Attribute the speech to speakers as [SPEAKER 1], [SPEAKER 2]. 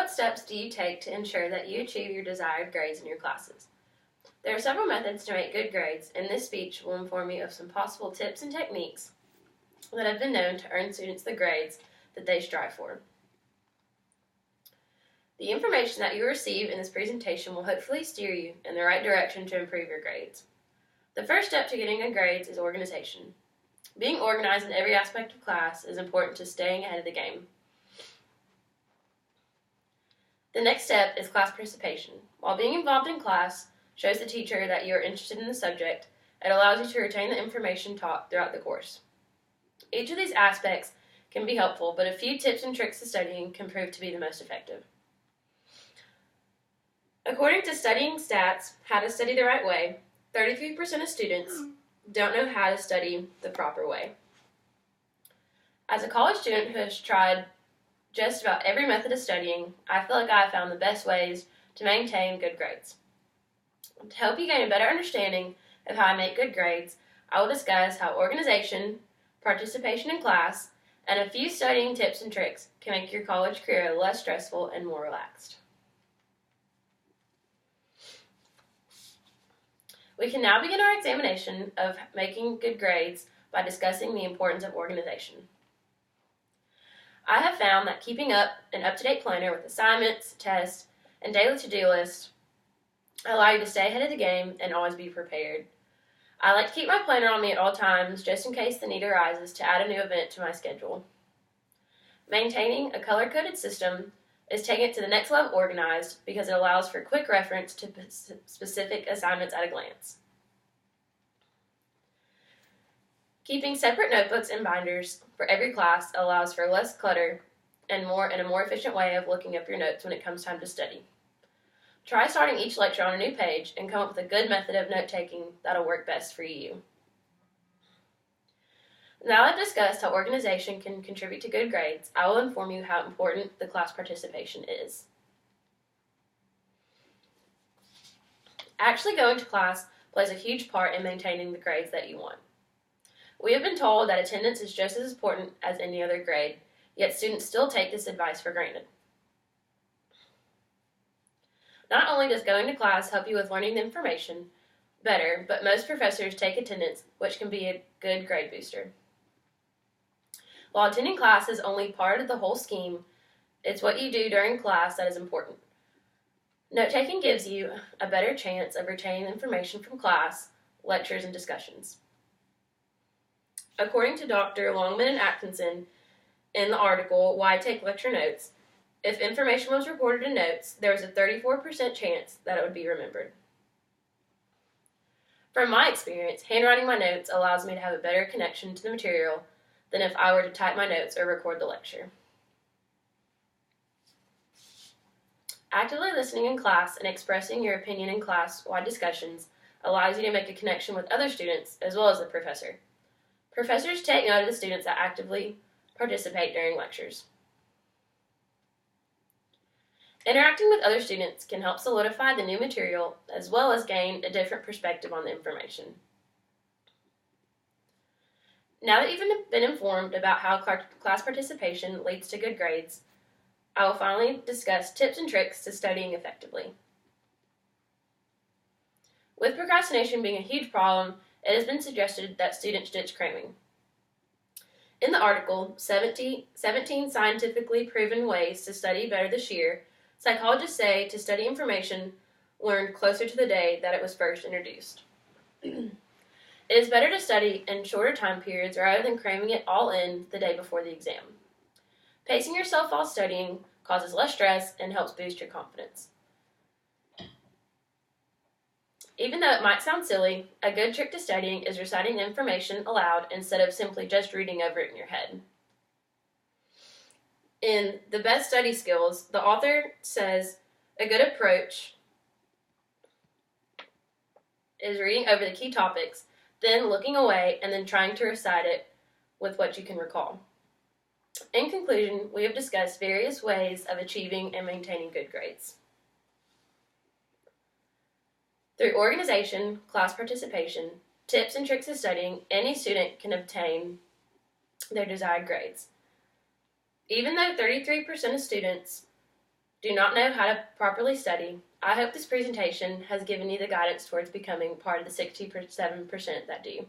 [SPEAKER 1] what steps do you take to ensure that you achieve your desired grades in your classes? There are several methods to make good grades, and this speech will inform you of some possible tips and techniques that have been known to earn students the grades that they strive for. The information that you receive in this presentation will hopefully steer you in the right direction to improve your grades. The first step to getting good grades is organization. Being organized in every aspect of class is important to staying ahead of the game. The next step is class participation. While being involved in class shows the teacher that you are interested in the subject, it allows you to retain the information taught throughout the course. Each of these aspects can be helpful, but a few tips and tricks to studying can prove to be the most effective. According to Studying Stats, How to Study the Right Way, 33% of students don't know how to study the proper way. As a college student who has tried just about every method of studying, I feel like I have found the best ways to maintain good grades. To help you gain a better understanding of how I make good grades, I will discuss how organization, participation in class, and a few studying tips and tricks can make your college career less stressful and more relaxed. We can now begin our examination of making good grades by discussing the importance of organization. I have found that keeping up an up-to-date planner with assignments, tests, and daily to-do lists allow you to stay ahead of the game and always be prepared. I like to keep my planner on me at all times just in case the need arises to add a new event to my schedule. Maintaining a color-coded system is taking it to the next level organized because it allows for quick reference to specific assignments at a glance. Keeping separate notebooks and binders for every class allows for less clutter and a more efficient way of looking up your notes when it comes time to study. Try starting each lecture on a new page and come up with a good method of note-taking that'll work best for you. Now that I've discussed how organization can contribute to good grades, I will inform you how important the class participation is. Actually going to class plays a huge part in maintaining the grades that you want. We have been told that attendance is just as important as any other grade, yet students still take this advice for granted. Not only does going to class help you with learning the information better, but most professors take attendance, which can be a good grade booster. While attending class is only part of the whole scheme, it's what you do during class that is important. Note-taking gives you a better chance of retaining information from class, lectures, and discussions. According to Dr. Longman and Atkinson in the article, Why Take Lecture Notes, if information was recorded in notes, there was a 34% chance that it would be remembered. From my experience, handwriting my notes allows me to have a better connection to the material than if I were to type my notes or record the lecture. Actively listening in class and expressing your opinion in class-wide discussions allows you to make a connection with other students as well as the professor. Professors take note of the students that actively participate during lectures. Interacting with other students can help solidify the new material as well as gain a different perspective on the information. Now that you've been informed about how class participation leads to good grades, I will finally discuss tips and tricks to studying effectively. With procrastination being a huge problem, it has been suggested that students ditch cramming. In the article, 17 Scientifically Proven Ways to Study Better This Year, psychologists say to study information learned closer to the day that it was first introduced. It is better to study in shorter time periods rather than cramming it all in the day before the exam. Pacing yourself while studying causes less stress and helps boost your confidence. Even though it might sound silly, a good trick to studying is reciting the information aloud instead of simply just reading over it in your head. In The Best Study Skills, the author says a good approach is reading over the key topics, then looking away, and then trying to recite it with what you can recall. In conclusion, we have discussed various ways of achieving and maintaining good grades. Through organization, class participation, tips and tricks of studying, any student can obtain their desired grades. Even though 33% of students do not know how to properly study, I hope this presentation has given you the guidance towards becoming part of the 67% that do.